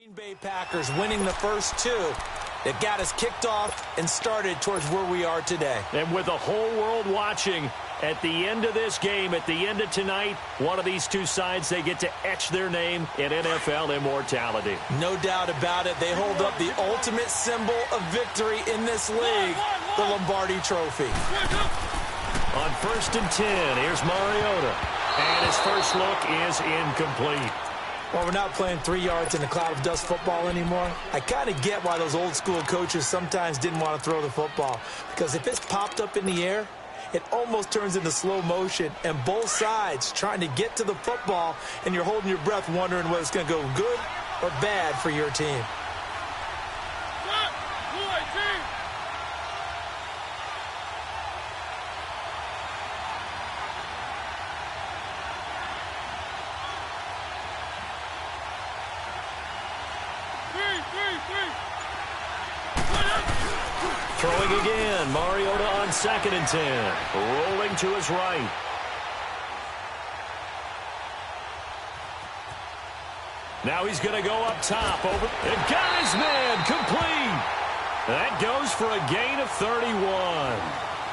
Green Bay Packers winning the first two that got us kicked off and started towards where we are today. And with the whole world watching, at the end of this game, at the end of tonight, one of these two sides, they get to etch their name in NFL immortality. No doubt about it. They hold up the ultimate symbol of victory in this league, the Lombardi Trophy. On 1st and 10, here's Mariota. And his first look is incomplete. Well, we're not playing 3 yards in a cloud of dust football anymore. I kind of get why those old school coaches sometimes didn't want to throw the football. Because if it's popped up in the air, it almost turns into slow motion. And both sides trying to get to the football, and you're holding your breath wondering whether it's going to go good or bad for your team. Throwing again, Mariota on 2nd and 10. Rolling to his right. Now he's going to go up top. Over and got his man complete. That goes for a gain of 31.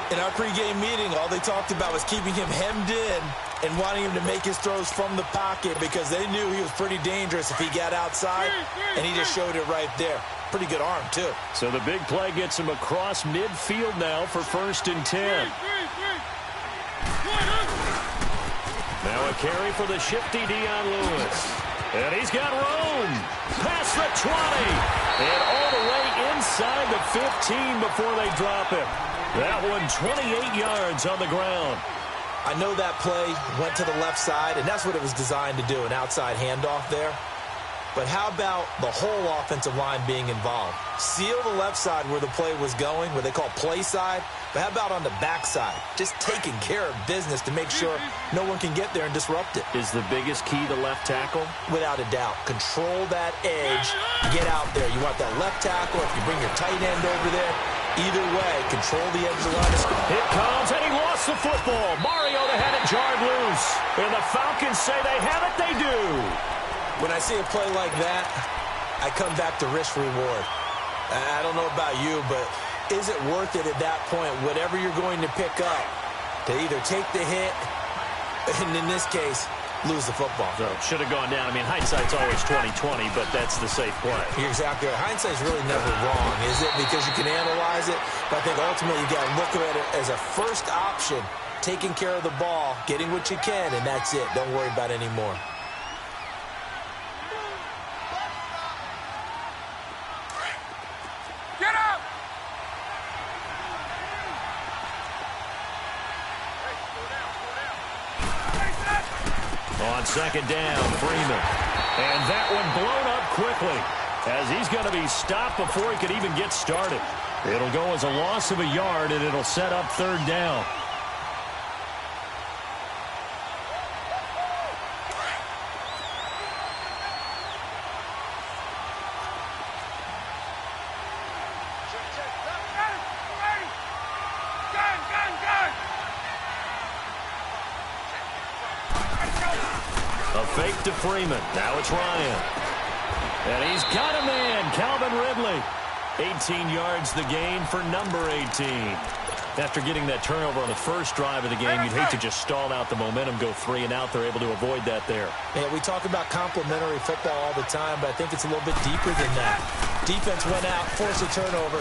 In our pregame meeting, all they talked about was keeping him hemmed in and wanting him to make his throws from the pocket because they knew he was pretty dangerous if he got outside, and he just showed it right there. Pretty good arm, too. So the big play gets him across midfield now for 1st and 10. Now a carry for the shifty Dion Lewis. And he's got room. Past the 20. And all the way inside the 15 before they drop him. That one 28 yards on the ground. I know that play went to the left side, and that's what it was designed to do, an outside handoff there. But how about the whole offensive line being involved? Seal the left side where the play was going, what they call play side. But how about on the back side? Just taking care of business to make sure no one can get there and disrupt it. Is the biggest key the left tackle? Without a doubt. Control that edge. Get out there. You want that left tackle. If you bring your tight end over there, either way, control the edge of the line of scrimmage. Here comes, and he lost the football. Mariota had it jarred loose. And the Falcons say they have it, they do. When I see a play like that, I come back to risk-reward. I don't know about you, but is it worth it at that point, whatever you're going to pick up, to either take the hit, and in this case, lose the football? So should have gone down. I mean, hindsight's always 20/20, but that's the safe play. You're exactly right. Hindsight's really never wrong, is it? Because you can analyze it, but I think ultimately you got to look at it as a first option, taking care of the ball, getting what you can, and that's it. Don't worry about it anymore. On 2nd down, Freeman. And that one blown up quickly as he's going to be stopped before he could even get started. It'll go as a loss of a yard, and it'll set up 3rd down. A fake to Freeman. Now it's Ryan. And he's got a man, Calvin Ridley. 18 yards the gain for number 18. After getting that turnover on the first drive of the game, you'd hate to just stall out the momentum, go 3 and out. They're able to avoid that there. Yeah, we talk about complementary football all the time, but I think it's a little bit deeper than that. Defense went out, forced a turnover,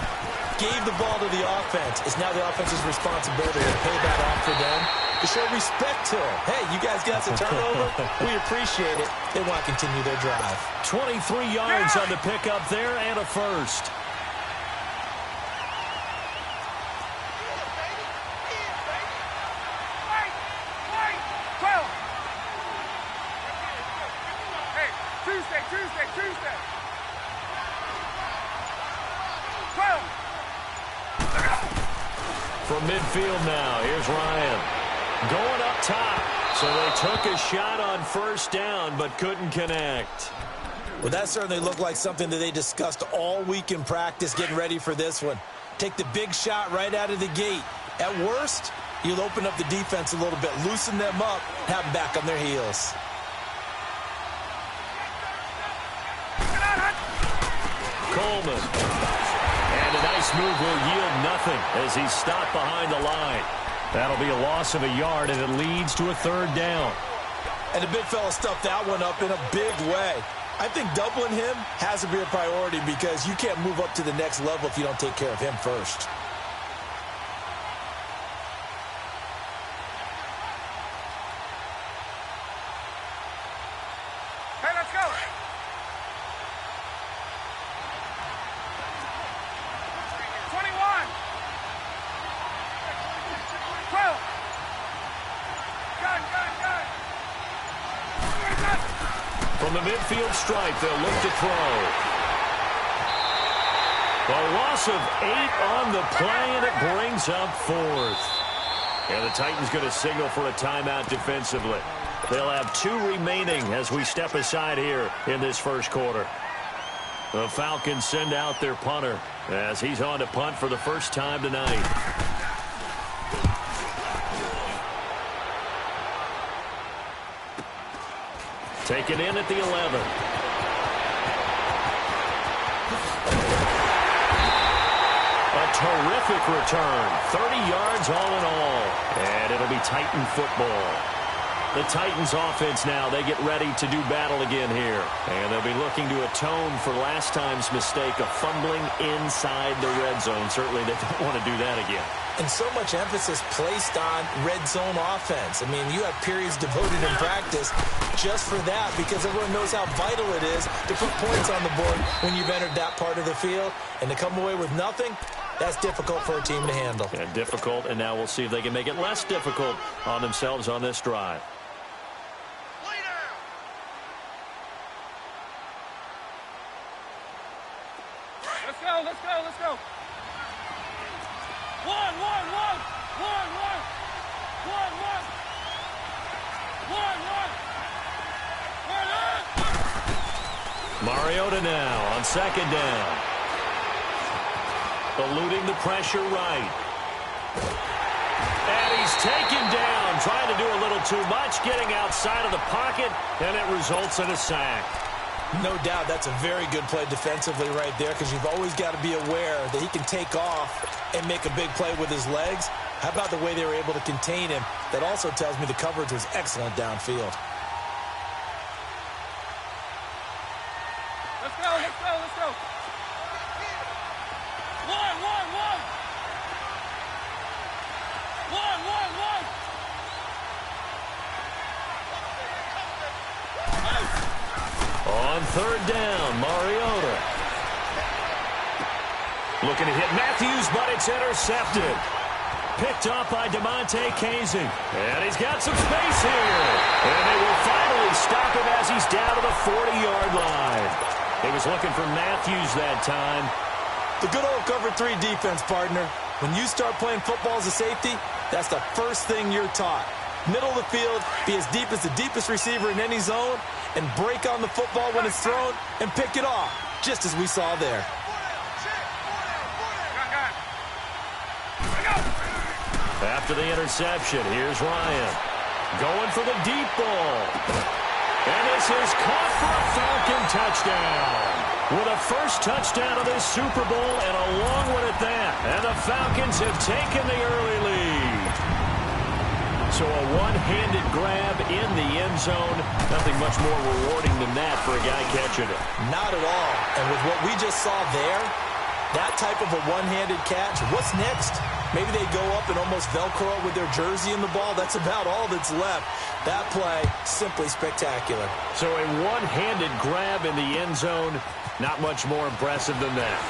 gave the ball to the offense. It's now the offense's responsibility to pay that off for them, to show respect to them. Hey, you guys got the turnover. We appreciate it. They want to continue their drive. 23 yards on the pickup there and a first. Tuesday. From midfield now, here's Ryan. Going up top. So they took a shot on 1st down, but couldn't connect. Well, that certainly looked like something that they discussed all week in practice getting ready for this one. Take the big shot right out of the gate. At worst, you'll open up the defense a little bit, loosen them up, have them back on their heels. Coleman. And a nice move will yield nothing as he's stopped behind the line. That'll be a loss of a yard, and it leads to a third down. And the big fella stuffed that one up in a big way. I think doubling him has to be a priority because you can't move up to the next level if you don't take care of him first. Hey, let's go. From the midfield stripe, they'll look to throw. A loss of 8 on the play, and it brings up 4th. And the Titans going to signal for a timeout defensively. They'll have 2 remaining as we step aside here in this first quarter. The Falcons send out their punter as he's on to punt for the first time tonight. Taken in at the 11. A terrific return. 30 yards all in all. And it'll be Titan football. The Titans offense now, they get ready to do battle again here. And they'll be looking to atone for last time's mistake of fumbling inside the red zone. Certainly they don't want to do that again. And so much emphasis placed on red zone offense. I mean, you have periods devoted in practice just for that because everyone knows how vital it is to put points on the board when you've entered that part of the field. And to come away with nothing, that's difficult for a team to handle. Yeah, difficult, and now we'll see if they can make it less difficult on themselves on this drive. Let's go. 1, 1, 1. 1, 1. 1, 1. 1, 1. Mariota now on second down. Eluding the pressure right. And he's taken down, trying to do a little too much, getting outside of the pocket, and it results in a sack. No doubt that's a very good play defensively right there because you've always got to be aware that he can take off and make a big play with his legs. How about the way they were able to contain him? That also tells me the coverage was excellent downfield. Let's go. 1, 1, 1. 1, 1, 1. On third down, Mariota. Looking to hit Matthews, but it's intercepted. Picked up by DeMonte Casey. And he's got some space here. And they will finally stop him as he's down to the 40-yard line. He was looking for Matthews that time. The good old cover 3 defense, partner. When you start playing football as a safety, that's the first thing you're taught. Middle of the field, be as deep as the deepest receiver in any zone, and break on the football when it's thrown and pick it off, just as we saw there. After the interception, here's Ryan. Going for the deep ball. And this is caught for a Falcon touchdown. With a first touchdown of this Super Bowl and a long one at that. And the Falcons have taken the early lead. So a one-handed grab in the end zone. Nothing much more rewarding than that for a guy catching it. Not at all. And with what we just saw there, that type of a one-handed catch, what's next? Maybe they go up and almost Velcro with their jersey in the ball. That's about all that's left. That play, simply spectacular. So a one-handed grab in the end zone, not much more impressive than that.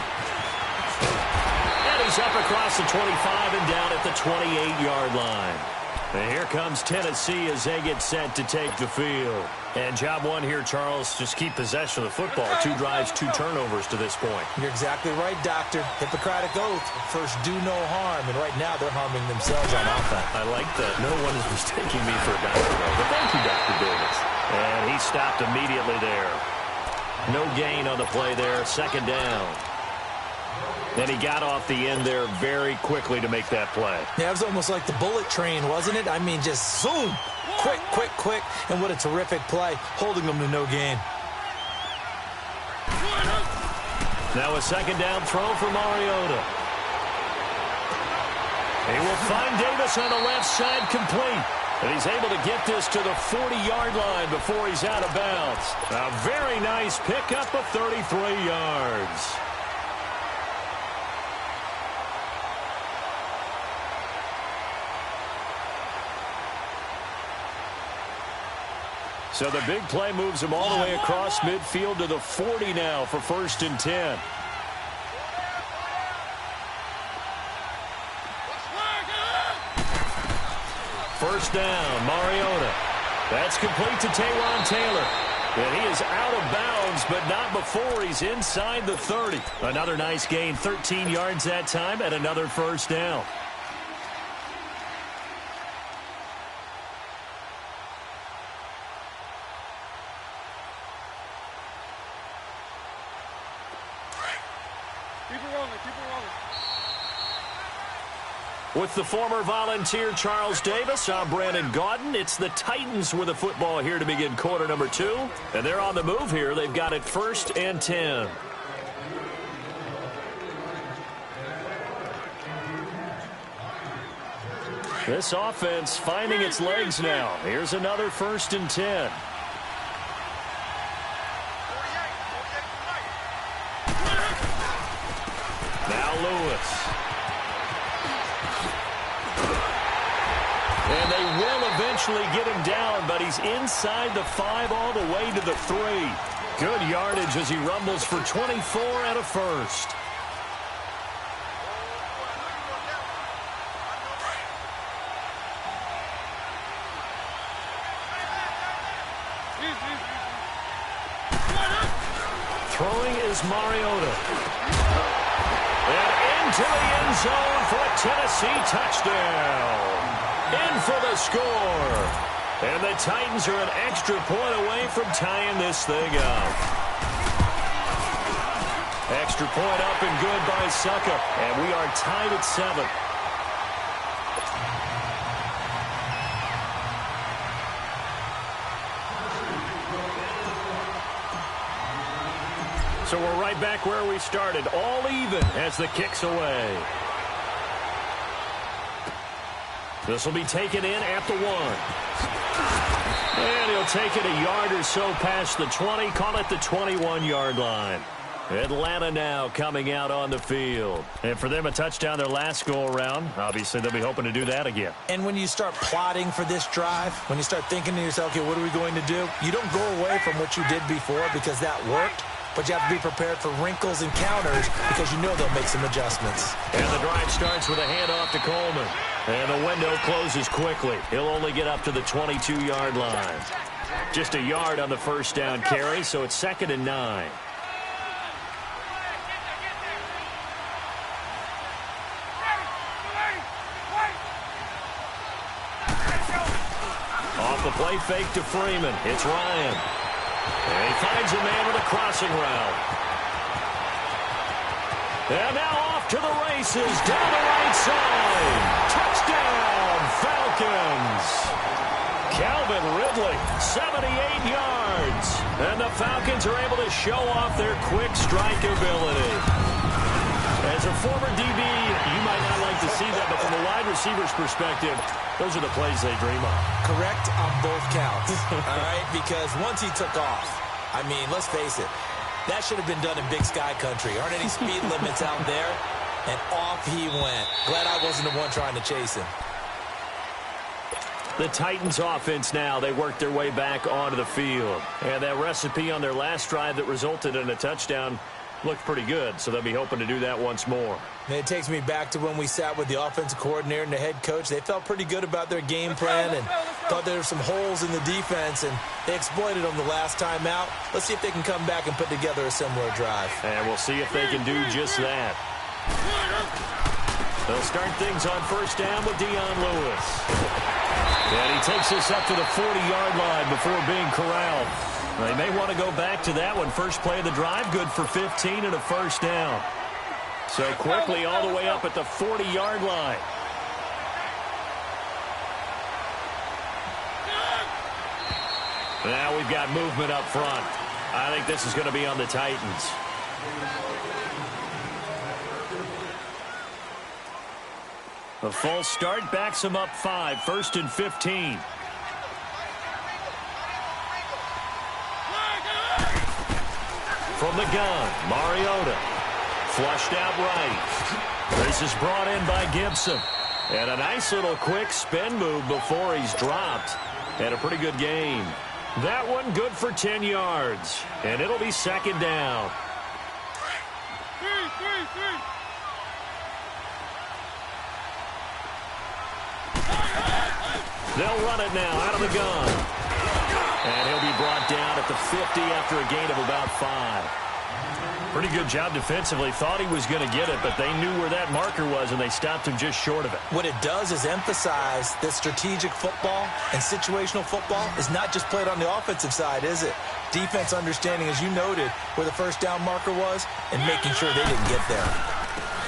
And he's up across the 25 and down at the 28-yard line. And here comes Tennessee as they get set to take the field. And job one here, Charles, just keep possession of the football. 2 drives, 2 turnovers to this point. You're exactly right, Doctor. Hippocratic oath. First, do no harm. And right now, they're harming themselves on offense. I like that. No one is mistaking me for a doctor, though. But thank you, Dr. Davis. And he stopped immediately there. No gain on the play there. Second down. And he got off the end there very quickly to make that play. Yeah, it was almost like the bullet train, wasn't it? I mean, just zoom. Quick. And what a terrific play, holding them to no gain. Now a second down throw for Mariota. He will find Davis on the left side complete. And he's able to get this to the 40-yard line before he's out of bounds. A very nice pickup of 33 yards. So the big play moves him all the way across midfield to the 40 now for 1st and 10. First down, Mariota. That's complete to Taywan Taylor. And he is out of bounds, but not before he's inside the 30. Another nice gain, 13 yards that time, and another first down. Keep it rolling, keep it rolling. With the former Volunteer Charles Davis, I'm Brandon Gaudin. It's the Titans with the football here to begin quarter number 2. And they're on the move here. They've got it 1st and 10. This offense finding its legs now. Here's another 1st and 10. Now Lewis. And they will eventually get him down, but he's inside the 5 all the way to the 3. Good yardage as he rumbles for 24 and a first. Throwing is Mariota. And into the end zone for a Tennessee touchdown. In for the score. And the Titans are an extra point away from tying this thing up. Extra point up and good by Suckup. And we are tied at 7. So we're right back where we started. All even as the kick's away. This will be taken in at the 1. And he'll take it a yard or so past the 20. Call it the 21-yard line. Atlanta now coming out on the field. And for them, a touchdown their last go-around. Obviously, they'll be hoping to do that again. And when you start plotting for this drive, when you start thinking to yourself, okay, what are we going to do? You don't go away from what you did before because that worked. But you have to be prepared for wrinkles and counters because you know they'll make some adjustments. And the drive starts with a handoff to Coleman. And the window closes quickly. He'll only get up to the 22-yard line. Just a yard on the first down carry, so it's 2nd and 9. Off the play fake to Freeman. It's Ryan. And he finds a man with a crossing route. And now off to the races down the right side. Touchdown, Falcons. Calvin Ridley, 78 yards. And the Falcons are able to show off their quick strike ability. As a former DB, you might not like to see that, but from a wide receiver's perspective, those are the plays they dream of. Correct on both counts, all right? Because once he took off, I mean, let's face it, that should have been done in Big Sky Country. Aren't any speed limits out there? And off he went. Glad I wasn't the one trying to chase him. The Titans offense now, they work their way back onto the field. And that recipe on their last drive that resulted in a touchdown looked pretty good, so they'll be hoping to do that once more. And it takes me back to when we sat with the offensive coordinator and the head coach. They felt pretty good about their game plan and thought there were some holes in the defense, and they exploited them the last time out. Let's see if they can come back and put together a similar drive. And we'll see if they can do just that. They'll start things on first down with Dion Lewis. And he takes this up to the 40-yard line before being corralled. They may want to go back to that one. First play of the drive, good for 15 and a first down. So quickly all the way up at the 40-yard line. Now we've got movement up front. I think this is going to be on the Titans. A false start backs him up 5, 1st and 15. From the gun, Mariota. Flushed out right. This is brought in by Gibson. And a nice little quick spin move before he's dropped. And a pretty good game. That one good for 10 yards. And it'll be 2nd down. They'll run it now out of the gun. And he'll be brought down at the 50 after a gain of about 5. Pretty good job defensively. Thought he was going to get it, but they knew where that marker was, and they stopped him just short of it. What it does is emphasize that strategic football and situational football is not just played on the offensive side, is it? Defense understanding, as you noted, where the first down marker was and making sure they didn't get there.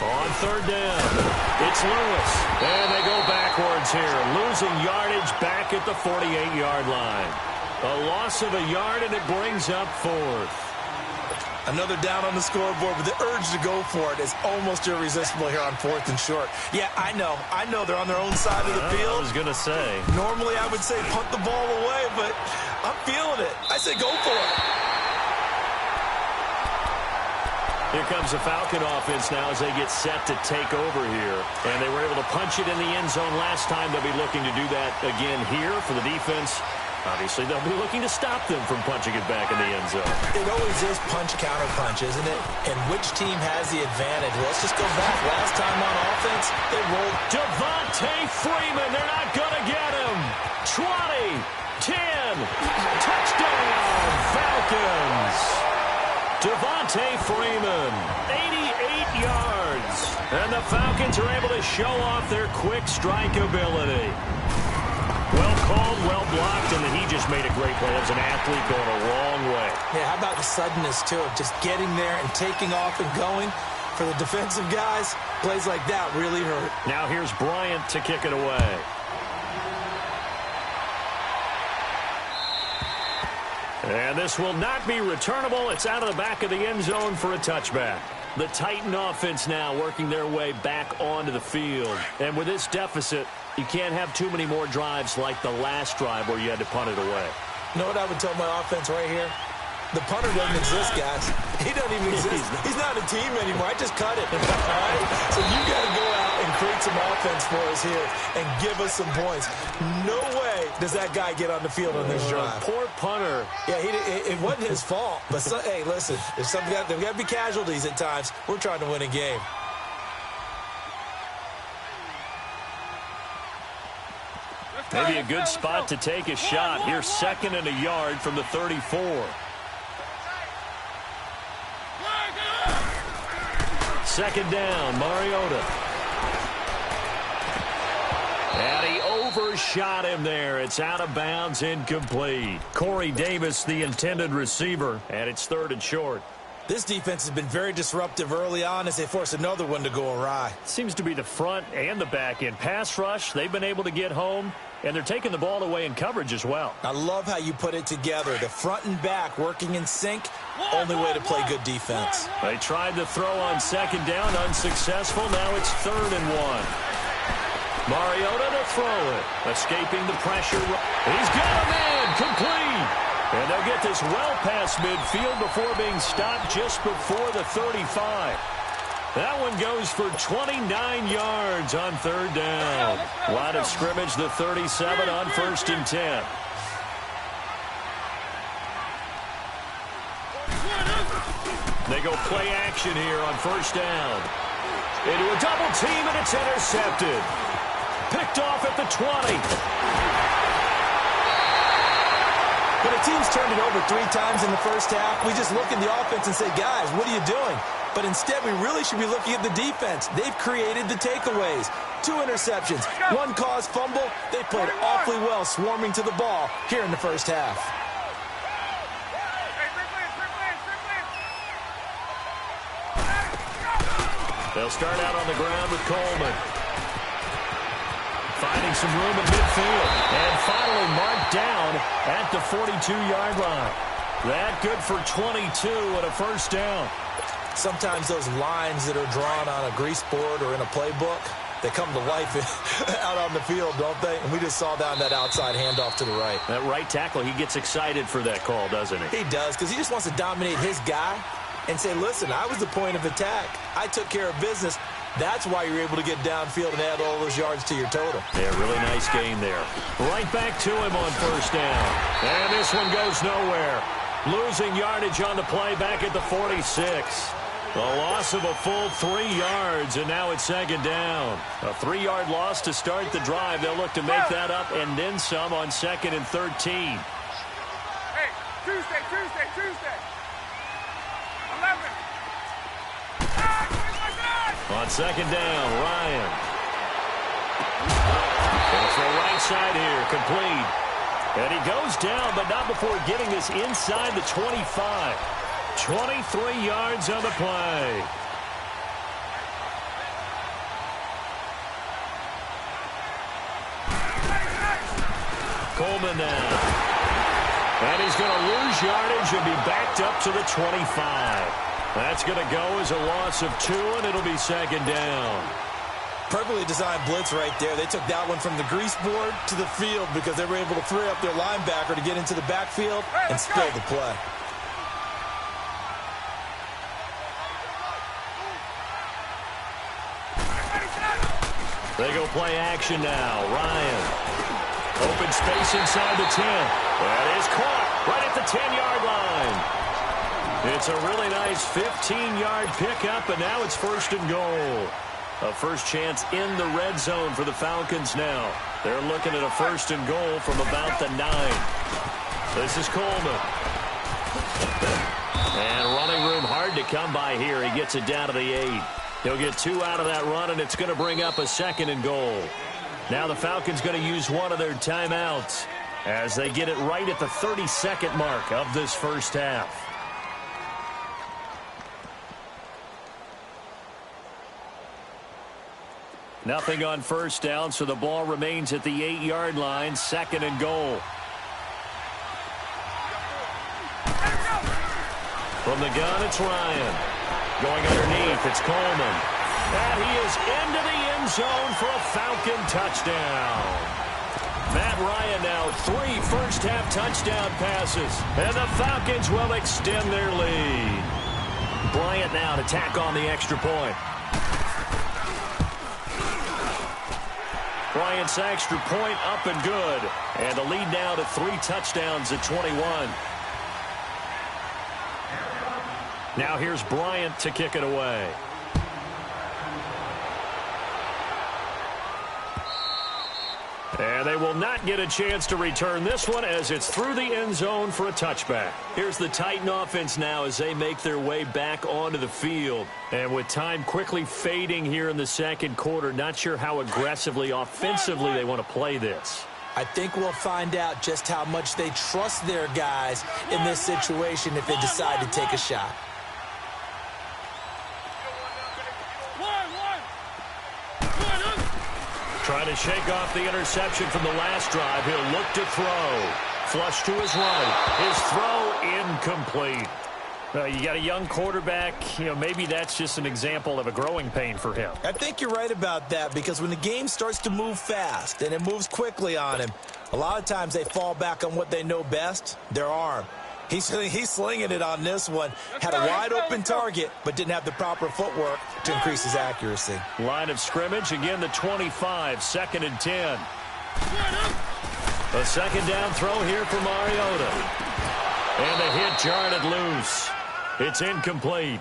On 3rd down, it's Lewis. And they go backwards here, losing yardage back at the 48-yard line. A loss of a yard, and it brings up 4th. Another down on the scoreboard, but the urge to go for it is almost irresistible here on 4th and short. Yeah, I know they're on their own side of the field. I was going to say. Normally I would say punt the ball away, but I'm feeling it. I say go for it. Here comes the Falcon offense now as they get set to take over here. And they were able to punch it in the end zone last time. They'll be looking to do that again here for the defense. Obviously, they'll be looking to stop them from punching it back in the end zone. It always is punch-counter-punch, isn't it? And which team has the advantage? Well, let's just go back. Last time on offense, they rolled. Devontae Freeman, they're not going to get him. 20, 10, touchdown, Falcons. Devontae Freeman, 88 yards. And the Falcons are able to show off their quick strike ability. Well called, well blocked, and then he just made a great play. As an athlete going a long way. Yeah, how about the suddenness, too, of just getting there and taking off and going? For the defensive guys, plays like that really hurt. Now here's Bryant to kick it away. And this will not be returnable. It's out of the back of the end zone for a touchback. The Titan offense now working their way back onto the field. And with this deficit, you can't have too many more drives like the last drive where you had to punt it away. You know what I would tell my offense right here? The punter doesn't exist, guys. He doesn't even exist. He's not a team anymore. I just cut it. All right? So you got to go out and create some offense for us here and give us some points. No way does that guy get on the field on this drive. Poor punter. Yeah, it wasn't his fault. But, hey, listen, there's got to be casualties at times. We're trying to win a game. Maybe a good spot to take a shot. Here's 2nd and a yard from the 34. Second down, Mariota. And he overshot him there. It's out of bounds, incomplete. Corey Davis, the intended receiver, and it's 3rd and short. This defense has been very disruptive early on as they force another one to go awry. Seems to be the front and the back end. Pass rush, they've been able to get home, and they're taking the ball away in coverage as well. I love how you put it together. The front and back working in sync, only way to play good defense. They tried to throw on 2nd down, unsuccessful. Now it's 3rd and 1. Mariota to throw it, escaping the pressure. He's got a man, complete. And they'll get this well past midfield before being stopped just before the 35. That one goes for 29 yards on 3rd down. Line of scrimmage, the 37 on 1st and 10. They go play action here on 1st down. Into a double team, and it's intercepted. Picked off at the 20. When a team's turned it over 3 times in the first half, we just look at the offense and say, guys, what are you doing? But instead, we really should be looking at the defense. They've created the takeaways. 2 interceptions, 1 caused fumble. They played awfully well swarming to the ball here in the first half. They'll start out on the ground with Coleman. Finding some room in midfield. And finally marked down at the 42-yard line. That good for 22 and a 1st down. Sometimes those lines that are drawn on a grease board or in a playbook, they come to life out on the field, don't they? And we just saw that on that outside handoff to the right. That right tackle, he gets excited for that call, doesn't he? He does, because he just wants to dominate his guy and say, listen, I was the point of attack. I took care of business. That's why you're able to get downfield and add all those yards to your total. Yeah, really nice gain there. Right back to him on first down. And this one goes nowhere. Losing yardage on the play back at the 46. A loss of a full 3 yards, and now it's second down. A 3-yard loss to start the drive. They'll look to make that up and then some on 2nd and 13. Hey, Tuesday. 11. On second down, Ryan. It's the right side here, complete. And he goes down, but not before getting this inside the 25. 23 yards on the play. Coleman now. And he's going to lose yardage and be backed up to the 25. That's going to go as a loss of 2, and it'll be second down. Perfectly designed blitz right there. They took that one from the grease board to the field because they were able to free up their linebacker to get into the backfield and spill the play. They go play action now. Ryan. Open space inside the 10. That is caught right at the 10-yard line. It's a really nice 15-yard pickup, and now it's 1st and goal. A first chance in the red zone for the Falcons now. They're looking at a 1st and goal from about the 9. This is Coleman. And running room hard to come by here. He gets it down to the 8. He'll get 2 out of that run, and it's going to bring up a 2nd and goal. Now the Falcons going to use one of their timeouts as they get it right at the 30-second mark of this first half. Nothing on first down, so the ball remains at the 8-yard line. 2nd and goal. From the gun, it's Ryan. Going underneath, it's Coleman. And he is into the end zone for a Falcon touchdown. Matt Ryan now 3 first-half touchdown passes. And the Falcons will extend their lead. Bryant now to tack on the extra point. Bryant's extra point up and good. And the lead now to 3 touchdowns at 21. Now here's Bryant to kick it away. And they will not get a chance to return this one as it's through the end zone for a touchback. Here's the Titan offense now as they make their way back onto the field. And with time quickly fading here in the second quarter, not sure how aggressively, offensively they want to play this. I think we'll find out just how much they trust their guys in this situation if they decide to take a shot. Trying to shake off the interception from the last drive. He'll look to throw. Flush to his right. His throw incomplete. You got a young quarterback. Maybe that's just an example of a growing pain for him. I think you're right about that because when the game starts to move fast and it moves quickly on him, a lot of times they fall back on what they know best, their arm. He's slinging it on this one. Had a wide-open target, but didn't have the proper footwork to increase his accuracy. Line of scrimmage, again the 25, 2nd and 10. A second down throw here for Mariota. And the hit jarred loose. It's incomplete.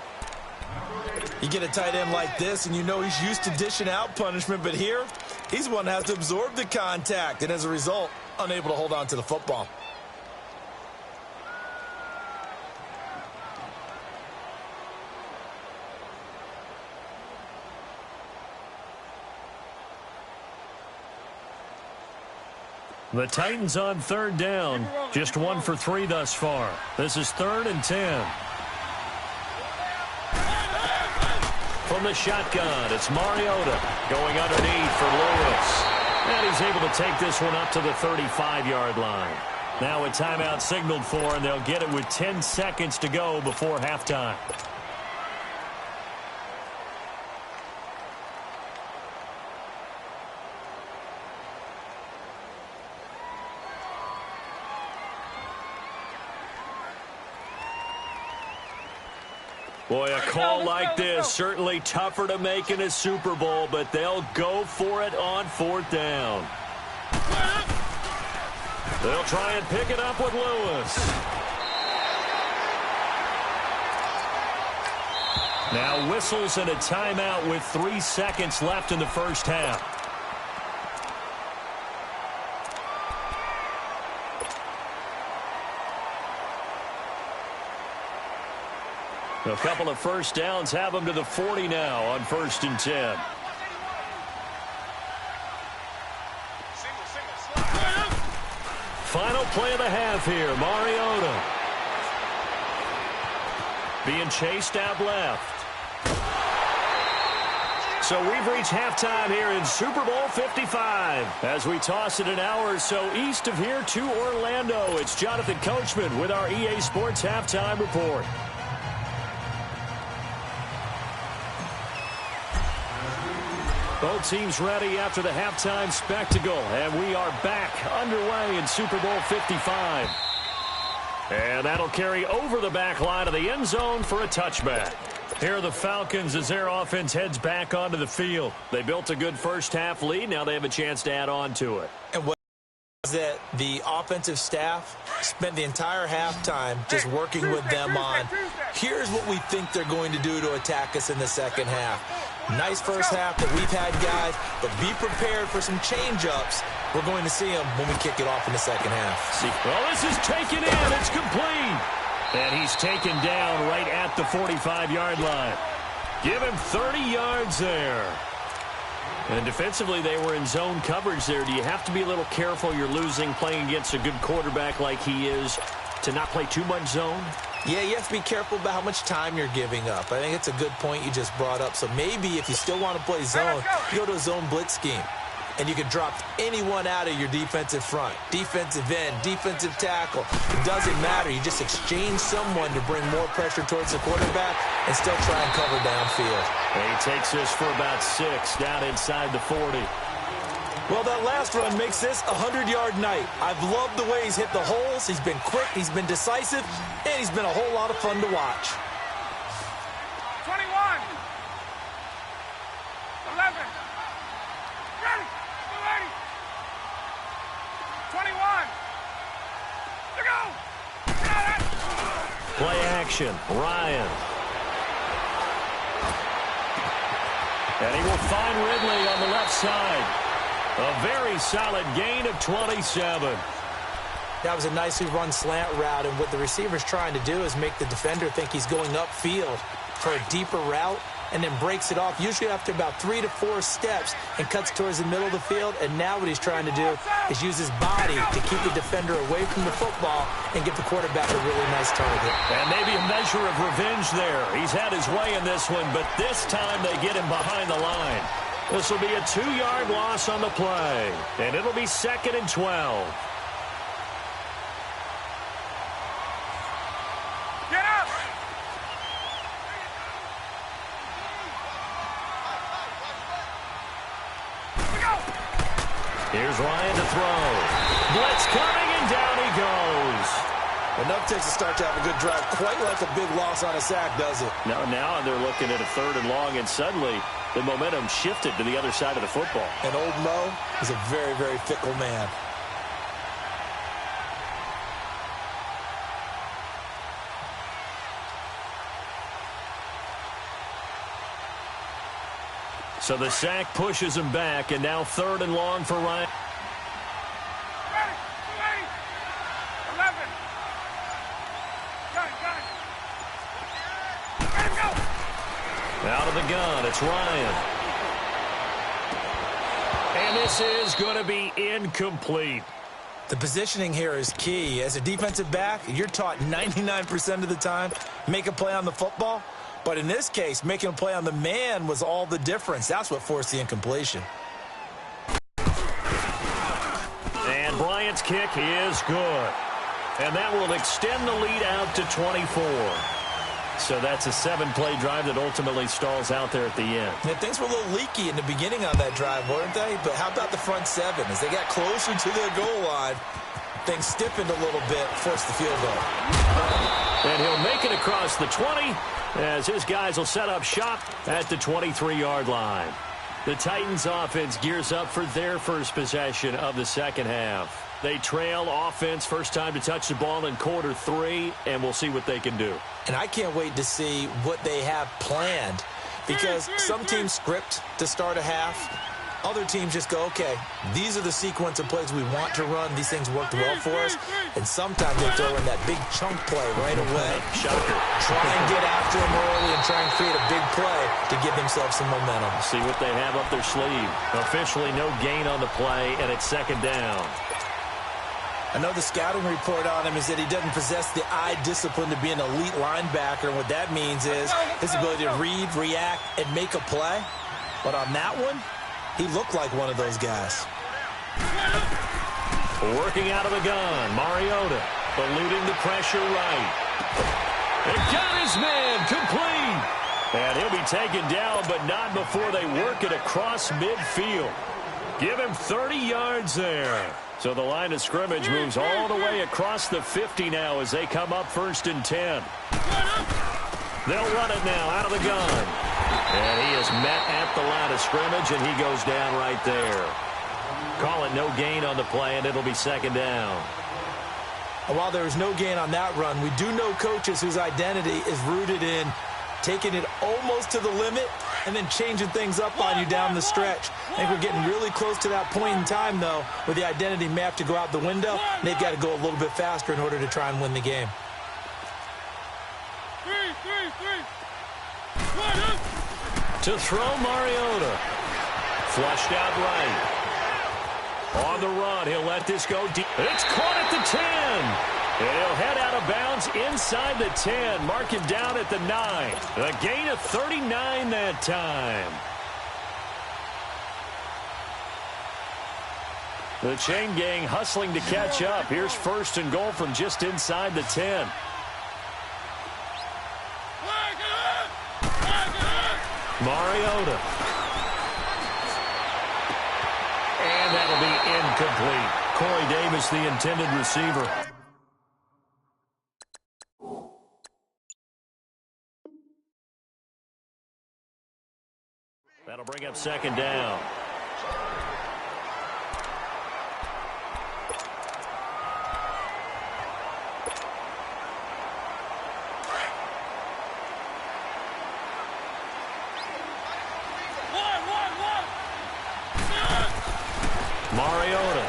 You get a tight end like this, and you know he's used to dishing out punishment, but here, he's one that has to absorb the contact, and as a result, unable to hold on to the football. The Titans on 3rd down. Just 1 for 3 thus far. This is 3rd and 10. From the shotgun, it's Mariota going underneath for Lewis. And he's able to take this one up to the 35-yard line. Now a timeout signaled for, and they'll get it with 10 seconds to go before halftime. Boy, a call like this, certainly tougher to make in a Super Bowl, but they'll go for it on 4th down. They'll try and pick it up with Lewis. Now whistles and a timeout with 3 seconds left in the first half. A couple of first downs have them to the 40 now on 1st and 10. Final play of the half here, Mariota. Being chased out left. So we've reached halftime here in Super Bowl 55. As we toss it an hour or so east of here to Orlando, it's Jonathan Coachman with our EA Sports Halftime Report. Both teams ready after the halftime spectacle, and we are back underway in Super Bowl 55. And that'll carry over the back line of the end zone for a touchback. Here are the Falcons as their offense heads back onto the field. They built a good first-half lead. Now they have a chance to add on to it. And what is that the offensive staff spent the entire halftime just working with them on, here's what we think they're going to do to attack us in the second half. Nice first half that we've had, guys, but be prepared for some change-ups. We're going to see them when we kick it off in the second half. Well, this is taken in. It's complete. And he's taken down right at the 45-yard line. Give him 30 yards there. And defensively, they were in zone coverage there. Do you have to be a little careful you're losing playing against a good quarterback like he is to not play too much zone? Yeah, you have to be careful about how much time you're giving up. I think it's a good point you just brought up. So maybe if you still want to play zone, you go to a zone blitz scheme. And you can drop anyone out of your defensive front. Defensive end, defensive tackle. It doesn't matter. You just exchange someone to bring more pressure towards the quarterback and still try and cover downfield. And he takes this for about 6 down inside the 40. Well, that last run makes this a 100-yard night. I've loved the way he's hit the holes. He's been quick, he's been decisive, and he's been a whole lot of fun to watch. 21. 11. Ready. 21. To go. Got it. Play action. Ryan. And he will find Ridley on the left side. A very solid gain of 27. That was a nicely run slant route, and what the receiver's trying to do is make the defender think he's going upfield for a deeper route, and then breaks it off, usually after about 3 to 4 steps, and cuts towards the middle of the field. And now what he's trying to do is use his body to keep the defender away from the football and give the quarterback a really nice target. And maybe a measure of revenge there. He's had his way in this one, but this time they get him behind the line. This will be a 2-yard loss on the play, and it'll be 2nd and 12. Get up. Here's Ryan to throw. Blitz coming, and down he goes. Enough takes to start to have a good drive. Quite like a big loss on a sack, does it? Now they're looking at a 3rd and long, and suddenly the momentum shifted to the other side of the football. And old Mo is a very, very fickle man. So the sack pushes him back, and now 3rd and long for Ryan. Ready. 11. Got it. Ready to go. Out of the gun, it's Ryan. And this is going to be incomplete. The positioning here is key. As a defensive back, you're taught 99% of the time, make a play on the football. But in this case, making a play on the man was all the difference. That's what forced the incompletion. And Bryant's kick is good. And that will extend the lead out to 24. So that's a 7-play drive that ultimately stalls out there at the end. And things were a little leaky in the beginning on that drive, weren't they? But how about the front 7? As they got closer to their goal line, things stiffened a little bit, forced the field goal. And he'll make it across the 20 as his guys will set up shop at the 23-yard line. The Titans offense gears up for their first possession of the second half. They trail offense, first time to touch the ball in quarter 3, and we'll see what they can do. And I can't wait to see what they have planned, because some teams script to start a half. Other teams just go, okay, these are the sequence of plays we want to run. These things worked well for us. And sometimes they throw in that big chunk play right away. Shocker. Try and get after them early and try and create a big play to give themselves some momentum. See what they have up their sleeve. Officially no gain on the play, and it's second down. I know the scouting report on him is that he doesn't possess the eye discipline to be an elite linebacker. And what that means is his ability to read, react, and make a play. But on that one, he looked like one of those guys. Working out of the gun, Mariota eluding the pressure right. It got his man complete. And he'll be taken down, but not before they work it across midfield. Give him 30 yards there. So the line of scrimmage moves all the way across the 50 now as they come up 1st and 10. They'll run it now out of the gun. And he is met at the line of scrimmage, and he goes down right there. Call it no gain on the play, and it'll be second down. And while there is no gain on that run, we do know coaches whose identity is rooted in taking it almost to the limit and then changing things up on you down the stretch. I think we're getting really close to that point in time, though, where the identity may have to go out the window, and they've got to go a little bit faster in order to try and win the game. To throw, Mariota. Flushed out right. On the run, he'll let this go deep. It's caught at the 10. And he'll head out of bounds inside the 10. Mark him down at the 9. A gain of 39 that time. The chain gang hustling to catch up. Here's 1st and goal from just inside the 10. Mariota. And that'll be incomplete. Corey Davis, the intended receiver. That'll bring up second down. Mariota.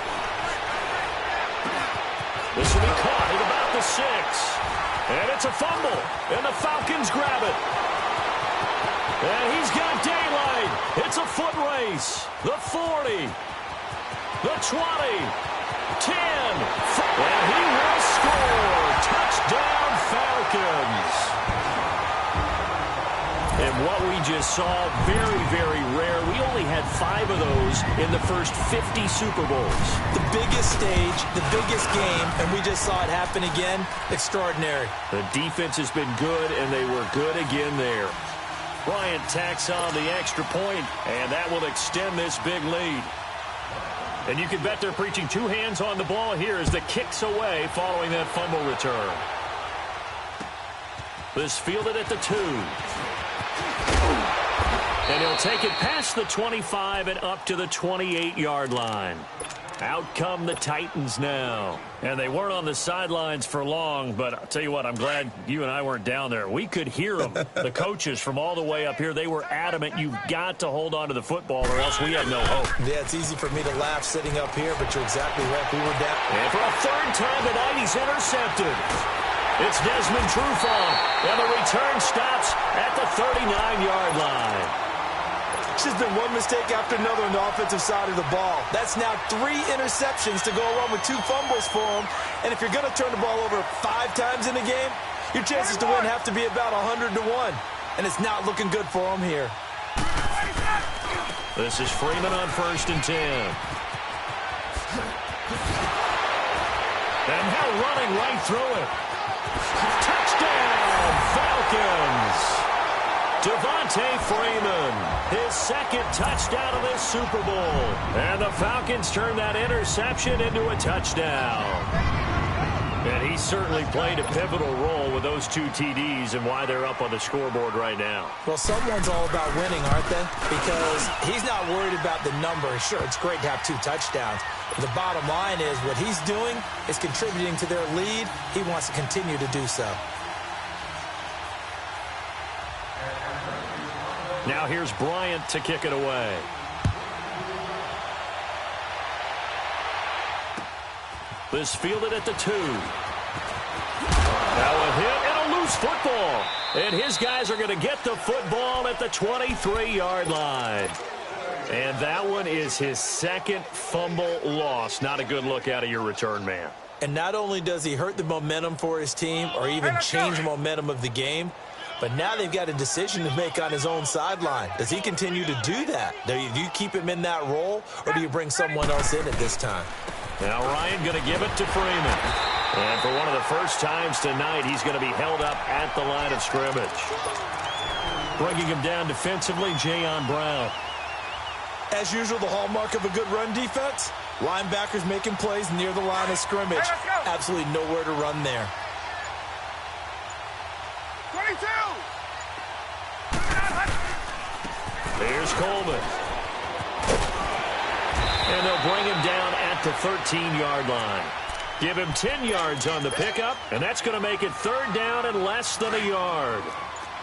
This will be caught at about the 6. And it's a fumble. And the Falcons grab it. And he's got daylight. It's a foot race. The 40. The 20. 10. And he will score. Touchdown, Falcons. And what we just saw, very, very rare. We only had 5 of those in the first 50 Super Bowls. The biggest stage, the biggest game, and we just saw it happen again. Extraordinary. The defense has been good, and they were good again there. Bryant tacks on the extra point, and that will extend this big lead. And you can bet they're preaching 2 hands on the ball here as the kick's away following that fumble return. This fielded at the 2. And he'll take it past the 25 and up to the 28-yard line. Out come the Titans now. And they weren't on the sidelines for long, but I'll tell you what, I'm glad you and I weren't down there. We could hear them, the coaches from all the way up here. They were adamant, you've got to hold on to the football or else we have no hope. Yeah, it's easy for me to laugh sitting up here, but you're exactly right. We were down. And for a 3rd time tonight, he's intercepted. It's Desmond Trufant, and the return stops at the 39-yard line. It's just been one mistake after another on the offensive side of the ball. That's now 3 interceptions to go along with 2 fumbles for him. And if you're going to turn the ball over 5 times in a game, your chances to win have to be about 100 to 1. And it's not looking good for him here. This is Freeman on 1st and 10. And now running right through it. Touchdown, Falcons. Devontae Freeman, his second touchdown of this Super Bowl. And the Falcons turn that interception into a touchdown. And he certainly played a pivotal role with those 2 TDs and why they're up on the scoreboard right now. Well, someone's all about winning, aren't they? Because he's not worried about the number. Sure, it's great to have 2 touchdowns. But the bottom line is what he's doing is contributing to their lead. He wants to continue to do so. Now here's Bryant to kick it away. This fielded at the 2. Now a hit and a loose football. And his guys are going to get the football at the 23-yard line. And that one is his second fumble loss. Not a good look out of your return man. And not only does he hurt the momentum for his team or even change the momentum of the game, but now they've got a decision to make on his own sideline. Does he continue to do that? Do you keep him in that role, or do you bring someone else in at this time? Now Ryan going to give it to Freeman. And for one of the first times tonight, he's going to be held up at the line of scrimmage. Bringing him down defensively, Jayon Brown. As usual, the hallmark of a good run defense, linebackers making plays near the line of scrimmage. Absolutely nowhere to run there. 22. Here's Coleman. And they'll bring him down at the 13-yard line. Give him 10 yards on the pickup, and that's going to make it 3rd down and less than a yard.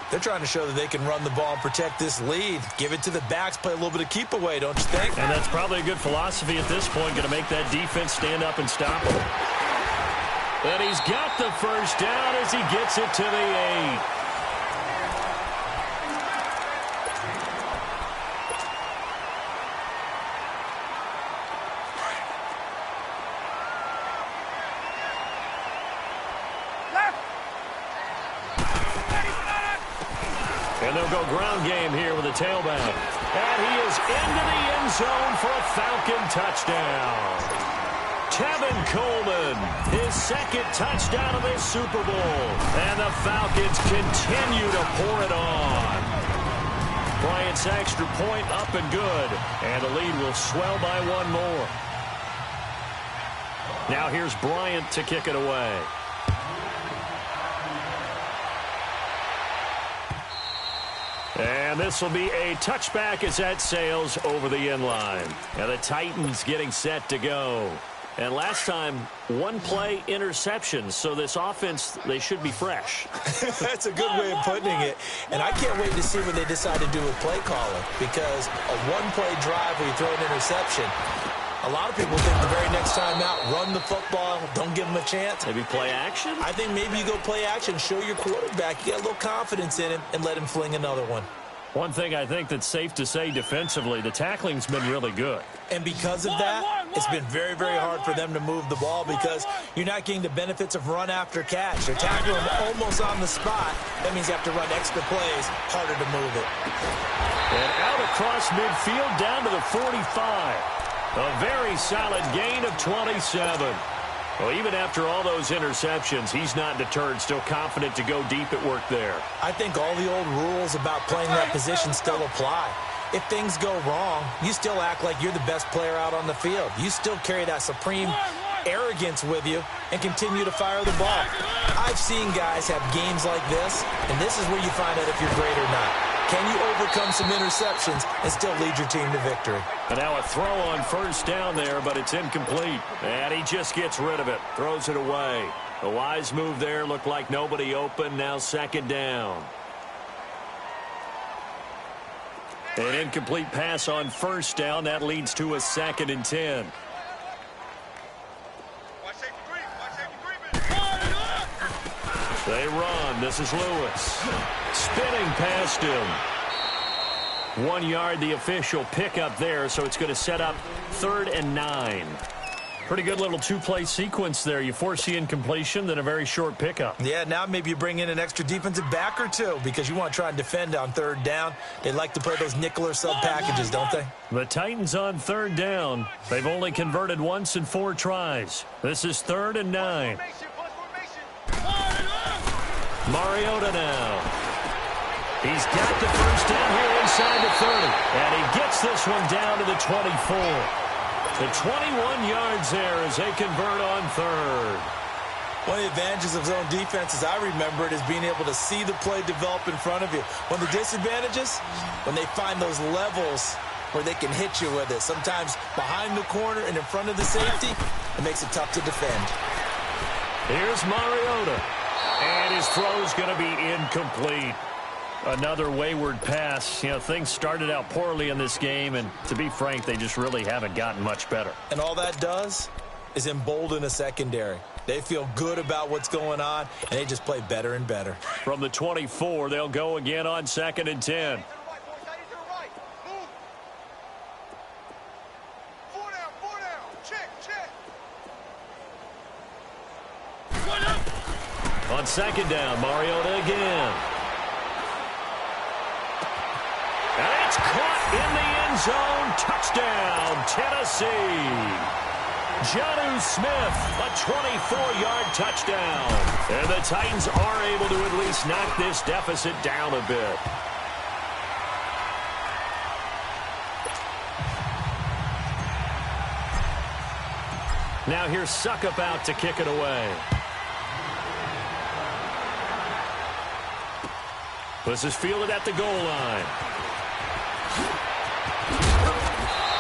They're trying to show that they can run the ball and protect this lead. Give it to the backs, play a little bit of keep away, don't you think? And that's probably a good philosophy at this point, going to make that defense stand up and stop him. And he's got the first down as he gets it to the 8. And they'll go ground game here with a tailback. And he is into the end zone for a Falcon touchdown. Tevin Coleman, his second touchdown of this Super Bowl. And the Falcons continue to pour it on. Bryant's extra point up and good. And the lead will swell by one more. Now here's Bryant to kick it away. And this will be a touchback as that sails over the end line. And the Titans getting set to go. And last time, 1-play interception. So this offense, they should be fresh. That's a good way of putting it. And I can't wait to see what they decide to do with play calling. Because a 1-play drive where you throw an interception, a lot of people think the very next time out, run the football, don't give them a chance. Maybe play action? I think maybe you go play action, show your quarterback, you got a little confidence in him, and let him fling another one. One thing I think that's safe to say defensively, the tackling's been really good. And because of that, it's been very, very hard for them to move the ball because you're not getting the benefits of run after catch. They're tackling them almost on the spot. That means you have to run extra plays, harder to move it. And out across midfield down to the 45. A very solid gain of 27. Well, even after all those interceptions, he's not deterred, still confident to go deep at work there. I think all the old rules about playing that position still apply. If things go wrong, you still act like you're the best player out on the field. You still carry that supreme arrogance with you and continue to fire the ball. I've seen guys have games like this, and this is where you find out if you're great or not. Can you overcome some interceptions and still lead your team to victory? And now a throw on first down there, but it's incomplete. And he just gets rid of it, throws it away. A wise move there, looked like nobody open, now 2nd down. An incomplete pass on first down, that leads to a 2nd and 10. They run. This is Lewis. Spinning past him. 1 yard, the official pickup there, so it's going to set up 3rd and 9. Pretty good little 2-play sequence there. You force the incompletion, then a very short pickup. Yeah, now maybe you bring in an extra defensive back or two because you want to try and defend on 3rd down. They like to play those nickel or sub packages, don't they? The Titans on 3rd down. They've only converted once in 4 tries. This is 3rd and 9. Mariota now. He's got the first down here inside the 30. And he gets this one down to the 24. The 21 yards there as they convert on third. One of the advantages of zone defense, as I remember it, is being able to see the play develop in front of you. One of the disadvantages, when they find those levels where they can hit you with it. Sometimes behind the corner and in front of the safety, it makes it tough to defend. Here's Mariota. And his throw's going to be incomplete. Another wayward pass. You know, things started out poorly in this game, and to be frank, they just really haven't gotten much better. And all that does is embolden a secondary. They feel good about what's going on, and they just play better and better. From the 24, they'll go again on 2nd and 10. On 2nd down, Mariota again. And it's caught in the end zone. Touchdown, Tennessee. Jonnu Smith, a 24-yard touchdown. And the Titans are able to at least knock this deficit down a bit. Now here's Suckup out to kick it away. This is fielded at the goal line.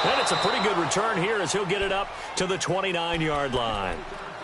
And it's a pretty good return here as he'll get it up to the 29-yard line.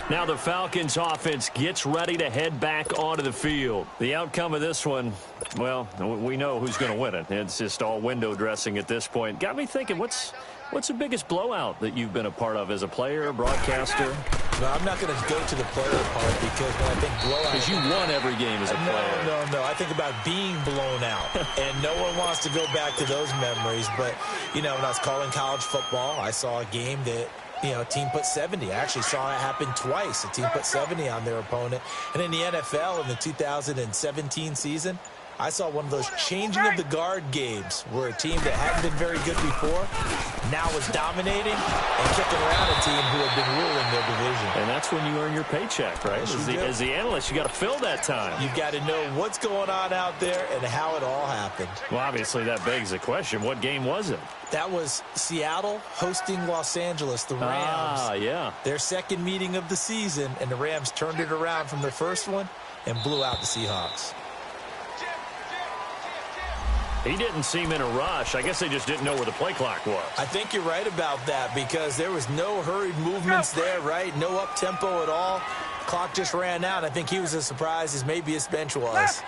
Now the Falcons offense gets ready to head back onto the field. The outcome of this one, well, we know who's going to win it. It's just all window dressing at this point. Got me thinking, what's the biggest blowout that you've been a part of as a player, broadcaster? No, I'm not going to go to the player part because when I think blowout... Because you won every game as a player. No. I think about being blown out. And no one wants to go back to those memories. But, you know, when I was calling college football, I saw a game that, you know, a team put 70. I actually saw it happen twice. A team put 70 on their opponent. And in the NFL in the 2017 season, I saw one of those changing of the guard games where a team that hadn't been very good before now was dominating and kicking around a team who had been ruling their division. And that's when you earn your paycheck, right? As the analyst, you got to fill that time. You've got to know what's going on out there and how it all happened. Well, obviously that begs the question, what game was it? That was Seattle hosting Los Angeles, the Rams. Ah, yeah. Their second meeting of the season, and the Rams turned it around from their first one and blew out the Seahawks. He didn't seem in a rush. I guess they just didn't know where the play clock was. I think you're right about that because there was no hurried movements there, right? No up-tempo at all. Clock just ran out. I think he was as surprised as maybe his bench was.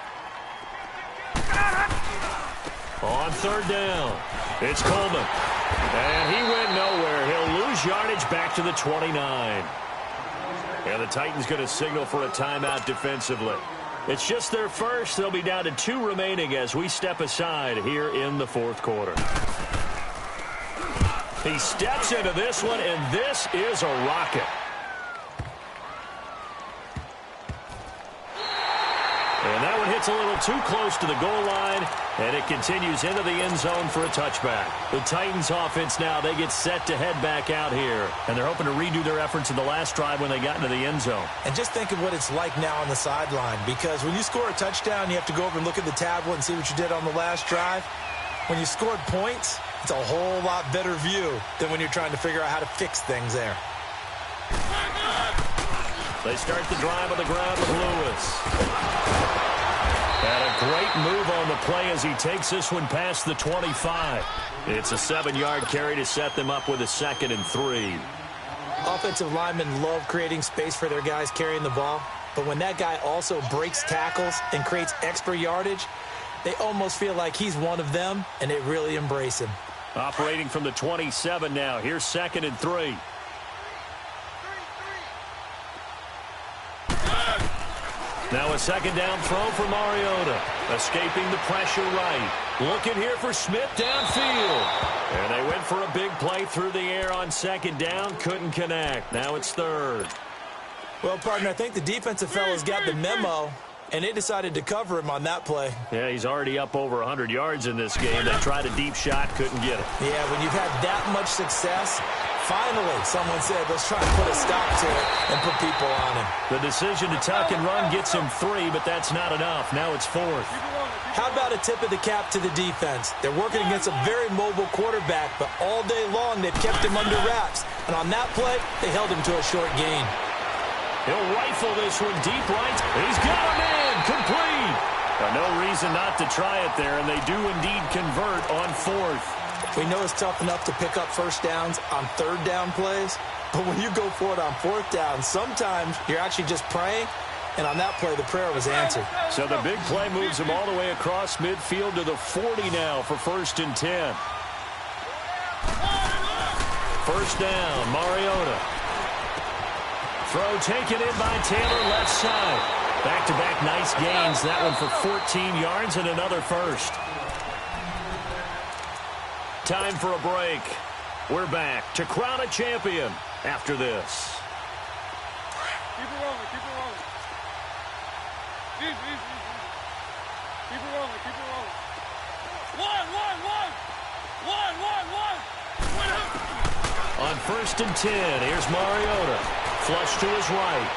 On 3rd down, it's Coleman. And he went nowhere. He'll lose yardage back to the 29. And the Titans going to signal for a timeout defensively. It's just their first. They'll be down to 2 remaining as we step aside here in the 4th quarter. He steps into this one, and this is a rocket. And that one hits a little too close to the goal line, and it continues into the end zone for a touchback. The Titans offense now, they get set to head back out here, and they're hoping to redo their efforts in the last drive when they got into the end zone. And just think of what it's like now on the sideline, because when you score a touchdown, you have to go over and look at the tablet and see what you did on the last drive. When you scored points, it's a whole lot better view than when you're trying to figure out how to fix things there. They start the drive on the ground with Lewis. And a great move on the play as he takes this one past the 25. It's a 7-yard carry to set them up with a 2nd and 3. Offensive linemen love creating space for their guys carrying the ball, but when that guy also breaks tackles and creates extra yardage, they almost feel like he's one of them, and they really embrace him. Operating from the 27 now. Here's 2nd and 3. Now a 2nd down throw for Mariota. Escaping the pressure right. Looking here for Smith downfield. And they went for a big play through the air on 2nd down. Couldn't connect. Now it's 3rd. Well, partner, I think the defensive fellas got the memo, and they decided to cover him on that play. Yeah, he's already up over 100 yards in this game. They tried a deep shot, couldn't get it. Yeah, when you've had that much success Finally, someone said, let's try and put a stop to it and put people on him. The decision to tuck and run gets him 3, but that's not enough. Now it's 4th. How about a tip of the cap to the defense? They're working against a very mobile quarterback, but all day long they've kept him under wraps. And on that play, they held him to a short gain. He'll rifle this one deep right. He's got a man complete. No reason not to try it there, and they do indeed convert on 4th. We know it's tough enough to pick up first downs on third down plays, but when you go for it on 4th down, sometimes you're actually just praying, and on that play, the prayer was answered. So the big play moves him all the way across midfield to the 40 now for 1st and 10. First down, Mariota. Throw taken in by Taylor, left side. Back-to-back nice gains. That one for 14 yards and another first. Time for a break. We're back to crown a champion after this. Keep it rolling, keep it rolling. Easy, easy, easy. Keep it rolling, keep it rolling. One. On 1st and 10, here's Mariota. Flush to his right.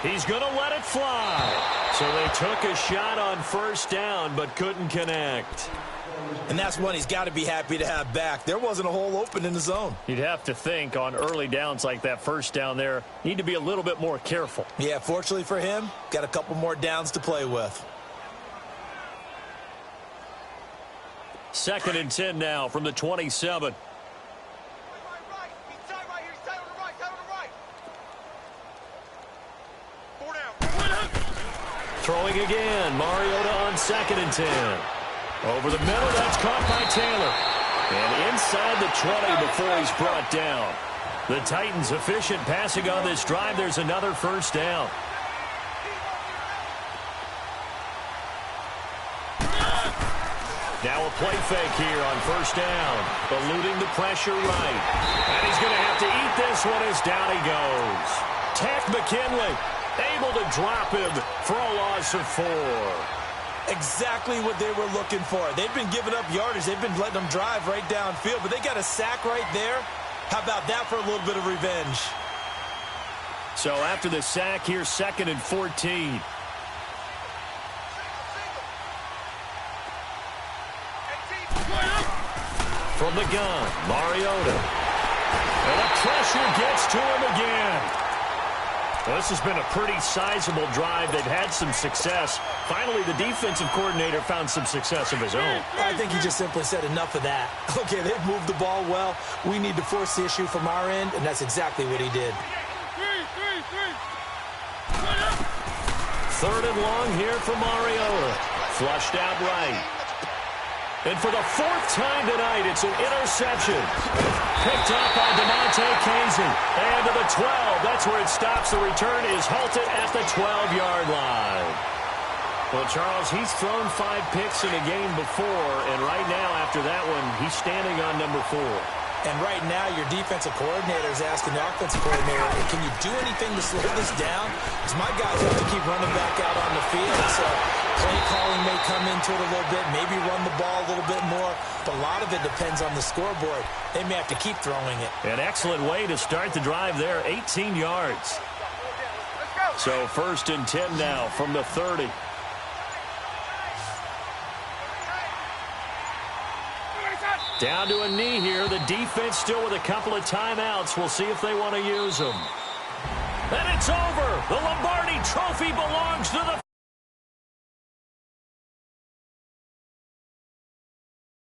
He's going to let it fly. So they took a shot on 1st down, but couldn't connect. And that's one he's got to be happy to have back. There wasn't a hole open in the zone. You'd have to think on early downs like that, 1st down there, need to be a little bit more careful. Yeah, fortunately for him, got a couple more downs to play with. 2nd and 10 now from the 27. Throwing again, Mariota on 2nd and 10. Over the middle, that's caught by Taylor. And inside the 20 before he's brought down. The Titans efficient passing on this drive. There's another 1st down. Now a play fake here on 1st down. Eluding the pressure right. And he's going to have to eat this one as down he goes. Tack McKinley able to drop him for a loss of 4. Exactly what they were looking for. They've been giving up yardage. They've been letting them drive right downfield, but they got a sack right there. How about that for a little bit of revenge? So after the sack, here's 2nd and 14. From the gun, Mariota. And the pressure gets to him again. Well, this has been a pretty sizable drive. They've had some success. Finally, the defensive coordinator found some success of his own. I think he just simply said enough of that. Okay, they've moved the ball well. We need to force the issue from our end, and that's exactly what he did. 3rd and long here for Mariota. Flushed out right. And for the 4th time tonight, it's an interception. Picked up by DeMonte Casey. And to the 12. That's where it stops. The return is halted at the 12-yard line. Well, Charles, he's thrown 5 picks in a game before. And right now, after that one, he's standing on number 4. And right now, your defensive coordinator is asking the offensive coordinator, hey, can you do anything to slow this down? Because my guys have to keep running back out on the field. So play calling may come into it a little bit, maybe run the ball a little bit more. But a lot of it depends on the scoreboard. They may have to keep throwing it. An excellent way to start the drive there, 18 yards. So 1st and 10 now from the 30. Down to a knee here. The defense still with a couple of timeouts. We'll see if they want to use them. And it's over. The Lombardi Trophy belongs to the